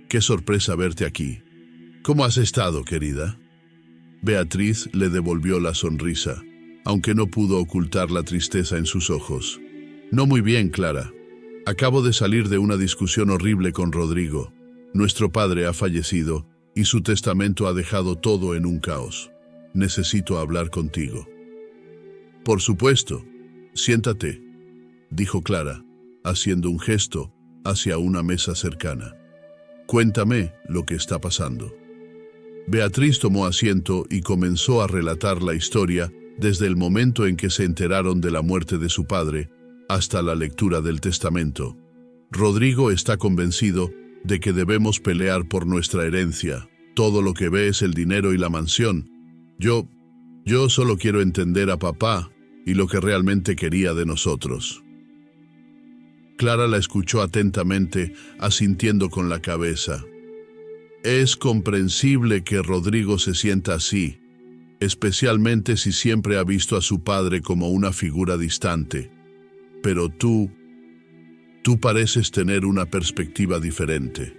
Speaker 1: ¡Qué sorpresa verte aquí! ¿Cómo has estado, querida? Beatriz le devolvió la sonrisa, aunque no pudo ocultar la tristeza en sus ojos. No muy bien, Clara. Acabo de salir de una discusión horrible con Rodrigo. Nuestro padre ha fallecido y su testamento ha dejado todo en un caos. Necesito hablar contigo. Por supuesto. Siéntate, dijo Clara, haciendo un gesto hacia una mesa cercana. Cuéntame lo que está pasando. Beatriz tomó asiento y comenzó a relatar la historia desde el momento en que se enteraron de la muerte de su padre hasta la lectura del testamento. Rodrigo está convencido de que debemos pelear por nuestra herencia. Todo lo que ve es el dinero y la mansión. Yo solo quiero entender a papá y lo que realmente quería de nosotros. Clara la escuchó atentamente, asintiendo con la cabeza. Es comprensible que Rodrigo se sienta así, especialmente si siempre ha visto a su padre como una figura distante. Pero tú pareces tener una perspectiva diferente.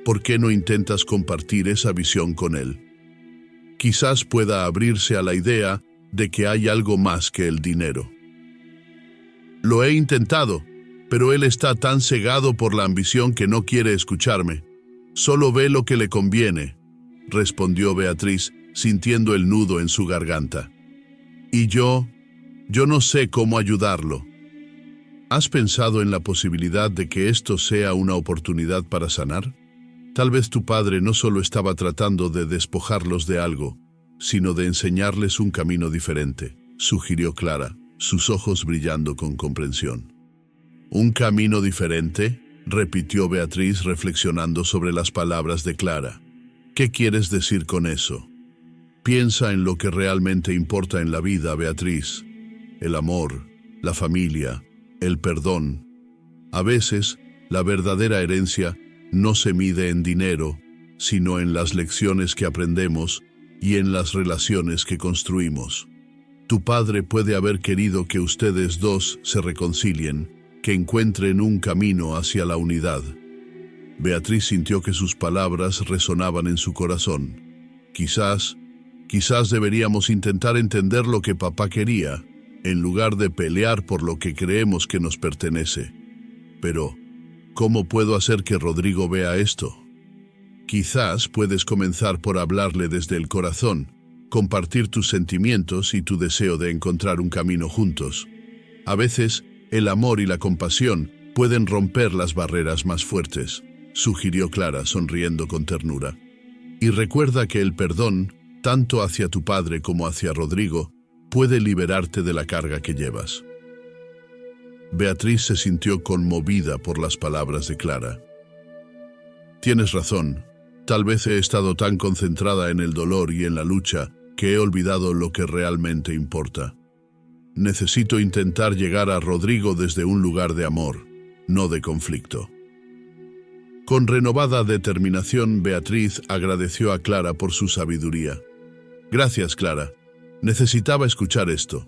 Speaker 1: ¿Por qué no intentas compartir esa visión con él? Quizás pueda abrirse a la idea de que hay algo más que el dinero. Lo he intentado, pero él está tan cegado por la ambición que no quiere escucharme. Solo ve lo que le conviene, respondió Beatriz, sintiendo el nudo en su garganta. Y yo no sé cómo ayudarlo. ¿Has pensado en la posibilidad de que esto sea una oportunidad para sanar? Tal vez tu padre no solo estaba tratando de despojarlos de algo, sino de enseñarles un camino diferente, sugirió Clara, sus ojos brillando con comprensión. ¿Un camino diferente?, repitió Beatriz reflexionando sobre las palabras de Clara. ¿Qué quieres decir con eso? Piensa en lo que realmente importa en la vida, Beatriz. El amor, la familia, el perdón. A veces, la verdadera herencia no se mide en dinero, sino en las lecciones que aprendemos y en las relaciones que construimos. Tu padre puede haber querido que ustedes dos se reconcilien, que encuentren un camino hacia la unidad. Beatriz sintió que sus palabras resonaban en su corazón. Quizás deberíamos intentar entender lo que papá quería, en lugar de pelear por lo que creemos que nos pertenece. Pero, ¿cómo puedo hacer que Rodrigo vea esto? Quizás puedes comenzar por hablarle desde el corazón, compartir tus sentimientos y tu deseo de encontrar un camino juntos. A veces, el amor y la compasión pueden romper las barreras más fuertes, sugirió Clara, sonriendo con ternura. Y recuerda que el perdón, tanto hacia tu padre como hacia Rodrigo, puede liberarte de la carga que llevas. Beatriz se sintió conmovida por las palabras de Clara. Tienes razón, tal vez he estado tan concentrada en el dolor y en la lucha que he olvidado lo que realmente importa. Necesito intentar llegar a Rodrigo desde un lugar de amor, no de conflicto. Con renovada determinación, Beatriz agradeció a Clara por su sabiduría. Gracias, Clara. Necesitaba escuchar esto.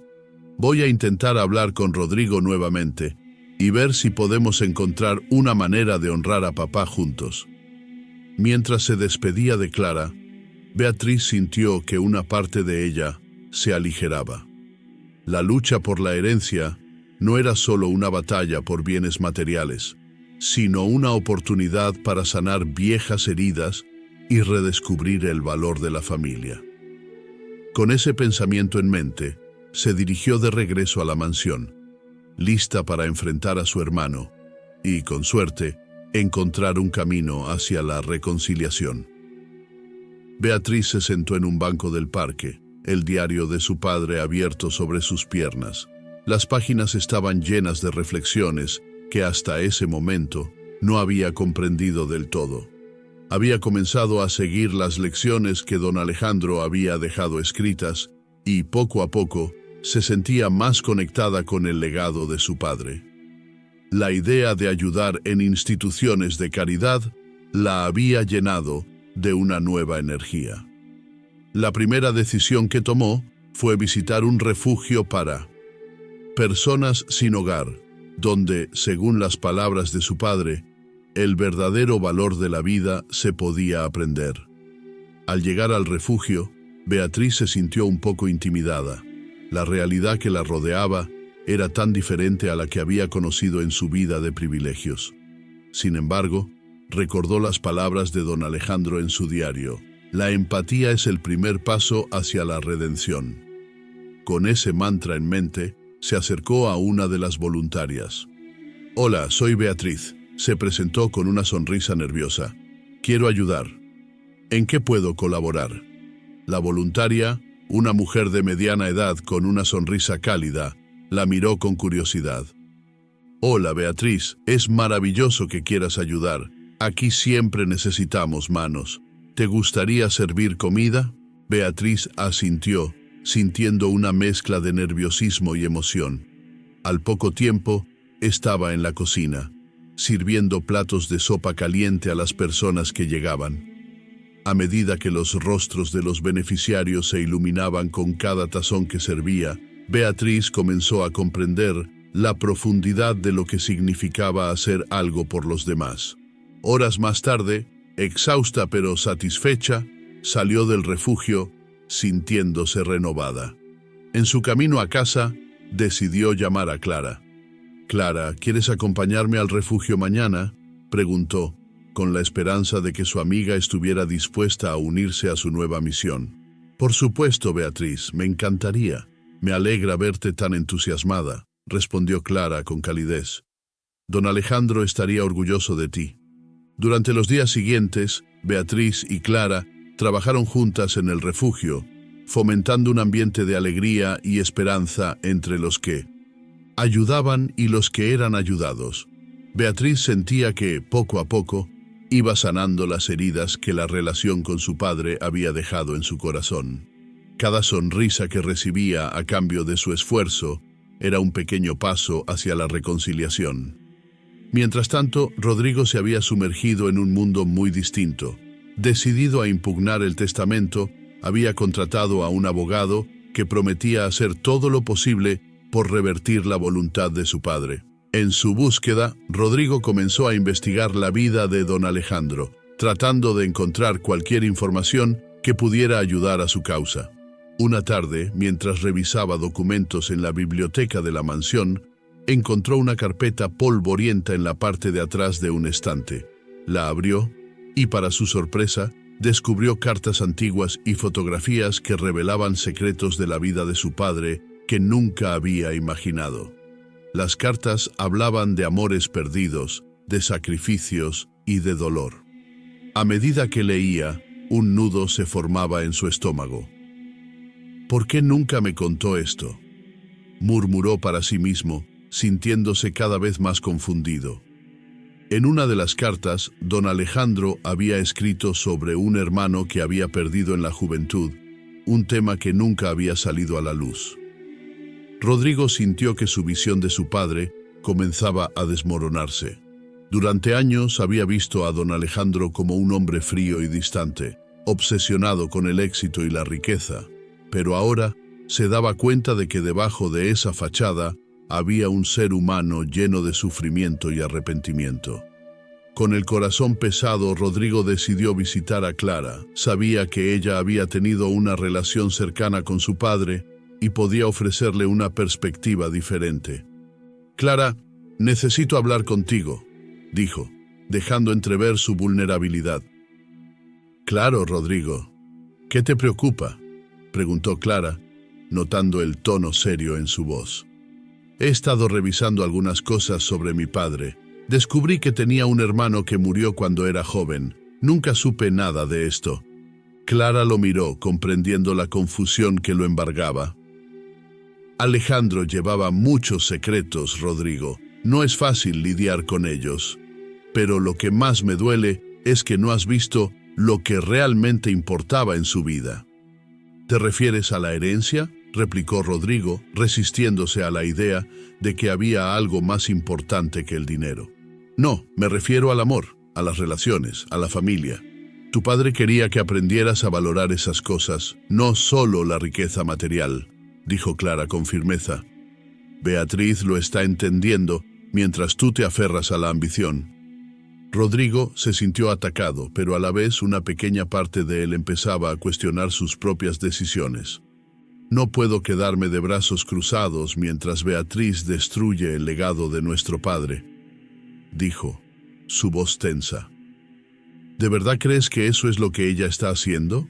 Speaker 1: Voy a intentar hablar con Rodrigo nuevamente y ver si podemos encontrar una manera de honrar a papá juntos. Mientras se despedía de Clara, Beatriz sintió que una parte de ella se aligeraba. La lucha por la herencia no era solo una batalla por bienes materiales, sino una oportunidad para sanar viejas heridas y redescubrir el valor de la familia. Con ese pensamiento en mente, se dirigió de regreso a la mansión, lista para enfrentar a su hermano y, con suerte, encontrar un camino hacia la reconciliación. Beatriz se sentó en un banco del parque, el diario de su padre abierto sobre sus piernas. Las páginas estaban llenas de reflexiones que hasta ese momento no había comprendido del todo. Había comenzado a seguir las lecciones que don Alejandro había dejado escritas y poco a poco se sentía más conectada con el legado de su padre. La idea de ayudar en instituciones de caridad la había llenado de una nueva energía. La primera decisión que tomó fue visitar un refugio para personas sin hogar, donde, según las palabras de su padre, el verdadero valor de la vida se podía aprender. Al llegar al refugio, Beatriz se sintió un poco intimidada. La realidad que la rodeaba era tan diferente a la que había conocido en su vida de privilegios. Sin embargo, recordó las palabras de don Alejandro en su diario. La empatía es el primer paso hacia la redención. Con ese mantra en mente, se acercó a una de las voluntarias. Hola, soy Beatriz. Se presentó con una sonrisa nerviosa. Quiero ayudar. ¿En qué puedo colaborar? La voluntaria, una mujer de mediana edad con una sonrisa cálida, la miró con curiosidad. Hola, Beatriz, es maravilloso que quieras ayudar. Aquí siempre necesitamos manos. ¿Te gustaría servir comida? Beatriz asintió, sintiendo una mezcla de nerviosismo y emoción. Al poco tiempo, estaba en la cocina, sirviendo platos de sopa caliente a las personas que llegaban. A medida que los rostros de los beneficiarios se iluminaban con cada tazón que servía, Beatriz comenzó a comprender la profundidad de lo que significaba hacer algo por los demás. Horas más tarde, exhausta pero satisfecha, salió del refugio sintiéndose renovada. En su camino a casa, decidió llamar a Clara. «Clara, ¿quieres acompañarme al refugio mañana?», preguntó, con la esperanza de que su amiga estuviera dispuesta a unirse a su nueva misión. «Por supuesto, Beatriz, me encantaría. Me alegra verte tan entusiasmada», respondió Clara con calidez. «Don Alejandro estaría orgulloso de ti». Durante los días siguientes, Beatriz y Clara trabajaron juntas en el refugio, fomentando un ambiente de alegría y esperanza entre los que ayudaban y los que eran ayudados. Beatriz sentía que, poco a poco, iba sanando las heridas que la relación con su padre había dejado en su corazón. Cada sonrisa que recibía a cambio de su esfuerzo era un pequeño paso hacia la reconciliación. Mientras tanto, Rodrigo se había sumergido en un mundo muy distinto. Decidido a impugnar el testamento, había contratado a un abogado que prometía hacer todo lo posible por revertir la voluntad de su padre. En su búsqueda, Rodrigo comenzó a investigar la vida de don Alejandro, tratando de encontrar cualquier información que pudiera ayudar a su causa. Una tarde, mientras revisaba documentos en la biblioteca de la mansión, encontró una carpeta polvorienta en la parte de atrás de un estante. La abrió y, para su sorpresa, descubrió cartas antiguas y fotografías que revelaban secretos de la vida de su padre que nunca había imaginado. Las cartas hablaban de amores perdidos, de sacrificios y de dolor. A medida que leía, un nudo se formaba en su estómago. «¿Por qué nunca me contó esto?», murmuró para sí mismo, sintiéndose cada vez más confundido. En una de las cartas, don Alejandro había escrito sobre un hermano que había perdido en la juventud, un tema que nunca había salido a la luz. Rodrigo sintió que su visión de su padre comenzaba a desmoronarse. Durante años había visto a don Alejandro como un hombre frío y distante, obsesionado con el éxito y la riqueza, pero ahora se daba cuenta de que debajo de esa fachada había un ser humano lleno de sufrimiento y arrepentimiento. Con el corazón pesado, Rodrigo decidió visitar a Clara. Sabía que ella había tenido una relación cercana con su padre y podía ofrecerle una perspectiva diferente. «Clara, necesito hablar contigo», dijo, dejando entrever su vulnerabilidad. «Claro, Rodrigo. ¿Qué te preocupa?», preguntó Clara, notando el tono serio en su voz. «He estado revisando algunas cosas sobre mi padre. Descubrí que tenía un hermano que murió cuando era joven. Nunca supe nada de esto». Clara lo miró, comprendiendo la confusión que lo embargaba. «Alejandro llevaba muchos secretos, Rodrigo. No es fácil lidiar con ellos. Pero lo que más me duele es que no has visto lo que realmente importaba en su vida». «¿Te refieres a la herencia?», replicó Rodrigo, resistiéndose a la idea de que había algo más importante que el dinero. «No, me refiero al amor, a las relaciones, a la familia. Tu padre quería que aprendieras a valorar esas cosas, no solo la riqueza material», dijo Clara con firmeza. «Beatriz lo está entendiendo mientras tú te aferras a la ambición». Rodrigo se sintió atacado, pero a la vez una pequeña parte de él empezaba a cuestionar sus propias decisiones. «No puedo quedarme de brazos cruzados mientras Beatriz destruye el legado de nuestro padre», dijo, su voz tensa. «¿De verdad crees que eso es lo que ella está haciendo?»,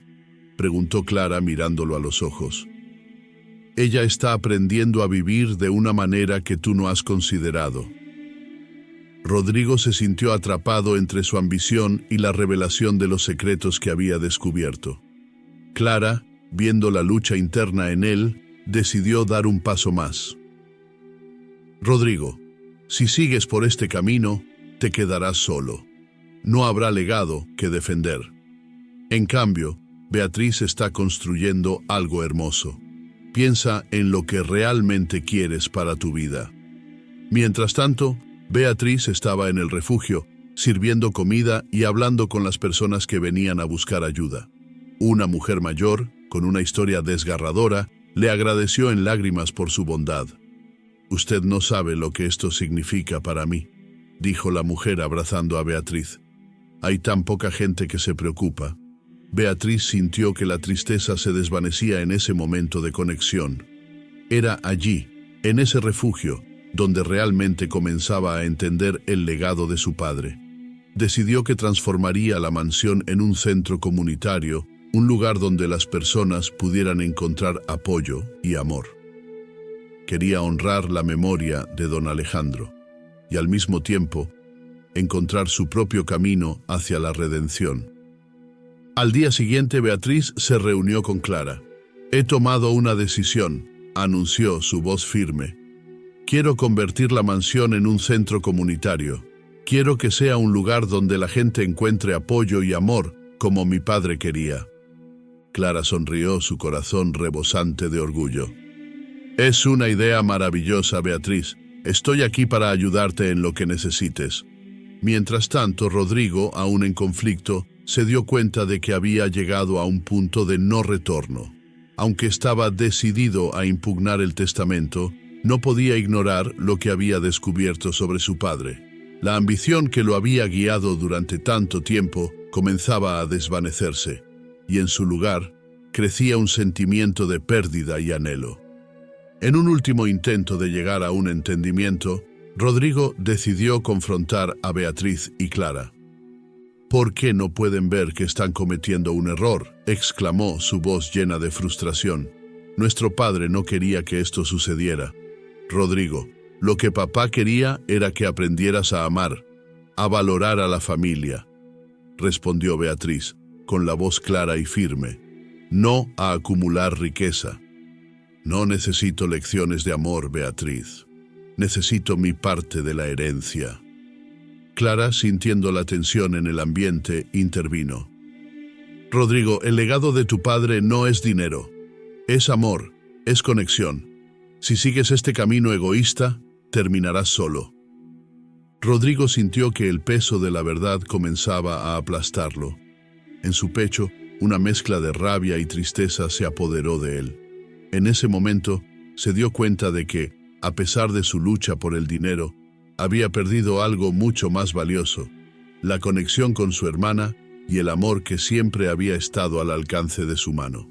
Speaker 1: preguntó Clara mirándolo a los ojos. «Ella está aprendiendo a vivir de una manera que tú no has considerado». Rodrigo se sintió atrapado entre su ambición y la revelación de los secretos que había descubierto. Clara, viendo la lucha interna en él, decidió dar un paso más. «Rodrigo, si sigues por este camino, te quedarás solo. No habrá legado que defender. En cambio, Beatriz está construyendo algo hermoso. Piensa en lo que realmente quieres para tu vida». Mientras tanto, Beatriz estaba en el refugio, sirviendo comida y hablando con las personas que venían a buscar ayuda. Una mujer mayor, con una historia desgarradora, le agradeció en lágrimas por su bondad. «Usted no sabe lo que esto significa para mí», dijo la mujer abrazando a Beatriz. «Hay tan poca gente que se preocupa». Beatriz sintió que la tristeza se desvanecía en ese momento de conexión. Era allí, en ese refugio, donde realmente comenzaba a entender el legado de su padre. Decidió que transformaría la mansión en un centro comunitario, un lugar donde las personas pudieran encontrar apoyo y amor. Quería honrar la memoria de don Alejandro y al mismo tiempo encontrar su propio camino hacia la redención. Al día siguiente, Beatriz se reunió con Clara. «He tomado una decisión», anunció su voz firme. «Quiero convertir la mansión en un centro comunitario. Quiero que sea un lugar donde la gente encuentre apoyo y amor, como mi padre quería». Clara sonrió, su corazón rebosante de orgullo. «Es una idea maravillosa, Beatriz. Estoy aquí para ayudarte en lo que necesites». Mientras tanto, Rodrigo, aún en conflicto, se dio cuenta de que había llegado a un punto de no retorno. Aunque estaba decidido a impugnar el testamento, no podía ignorar lo que había descubierto sobre su padre. La ambición que lo había guiado durante tanto tiempo comenzaba a desvanecerse, y en su lugar crecía un sentimiento de pérdida y anhelo. En un último intento de llegar a un entendimiento, Rodrigo decidió confrontar a Beatriz y Clara. «¿Por qué no pueden ver que están cometiendo un error?», exclamó, su voz llena de frustración. «Nuestro padre no quería que esto sucediera. Rodrigo, lo que papá quería era que aprendieras a amar, a valorar a la familia», respondió Beatriz, con la voz clara y firme. «No a acumular riqueza». «No necesito lecciones de amor, Beatriz. Necesito mi parte de la herencia». Clara, sintiendo la tensión en el ambiente, intervino. «Rodrigo, el legado de tu padre no es dinero. Es amor, es conexión. Si sigues este camino egoísta, terminarás solo». Rodrigo sintió que el peso de la verdad comenzaba a aplastarlo. En su pecho, una mezcla de rabia y tristeza se apoderó de él. En ese momento, se dio cuenta de que, a pesar de su lucha por el dinero, había perdido algo mucho más valioso: la conexión con su hermana y el amor que siempre había estado al alcance de su mano.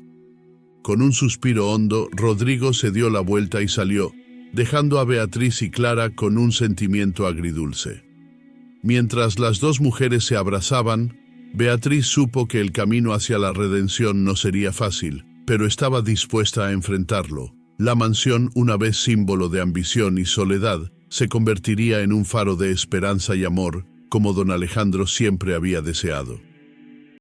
Speaker 1: Con un suspiro hondo, Rodrigo se dio la vuelta y salió, dejando a Beatriz y Clara con un sentimiento agridulce. Mientras las dos mujeres se abrazaban, Beatriz supo que el camino hacia la redención no sería fácil, pero estaba dispuesta a enfrentarlo. La mansión, una vez símbolo de ambición y soledad, se convertiría en un faro de esperanza y amor, como don Alejandro siempre había deseado.